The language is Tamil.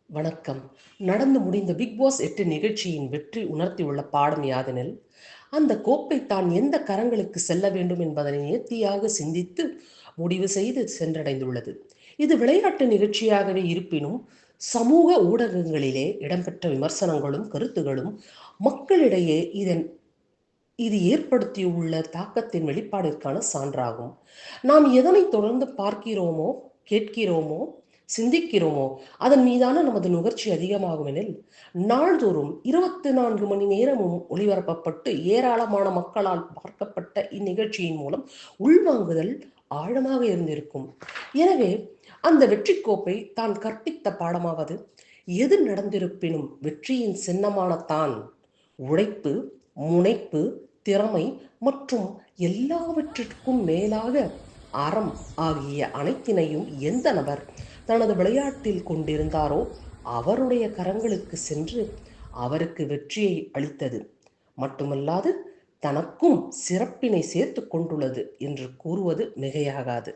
வணக்கம். நடந்து முடிந்த பிக் பாஸ் 8 நிகழ்ச்சியின் வெற்றி உணர்த்தியுள்ள பாடம் யாதெனில், அந்த கோப்பை தான் எந்த கரங்களுக்கு செல்ல வேண்டும் என்பதனை நேர்த்தியாக சிந்தித்து முடிவு செய்து சென்றடைந்துள்ளது. இது விளையாட்டு நிகழ்ச்சியாகவே இருப்பினும், சமூக ஊடகங்களிலே இடம்பெற்ற விமர்சனங்களும் கருத்துகளும் மக்களிடையே இது ஏற்படுத்தியுள்ள தாக்கத்தின் வெளிப்பாடிற்கான சான்றாகும். நாம் எதனை தொடர்ந்து பார்க்கிறோமோ, கேட்கிறோமோ, சிந்திக்கிறோமோ, அதன் மீதான நமது நுகர்ச்சி அதிகமாகும் எனில், நாள்தோறும் 24 மணி நேரமும் ஒளிபரப்பப்பட்டு ஏராளமான மக்களால் பார்க்கப்பட்ட இந்நிகழ்ச்சியின் மூலம் உள்வாங்குதல் ஆழமாக இருந்திருக்கும். எனவே அந்த வெற்றி கோப்பை தான் கற்பித்த பாடமாவது, எது நடந்திருப்பினும் வெற்றியின் சின்னமான தான் உழைப்பு, முனைப்பு, திறமை மற்றும் எல்லாவற்றிற்கும் மேலாக அறம் ஆகிய அனைத்தினையும் எந்த நபர் தனது விளையாட்டில் கொண்டிருந்தாரோ அவருடைய கரங்களுக்கு சென்று அவருக்கு வெற்றியை அளித்தது மட்டுமல்லாது தனக்கும் சிறப்பினை சேர்த்து கொண்டுள்ளது என்று கூறுவது மிகையாகாது.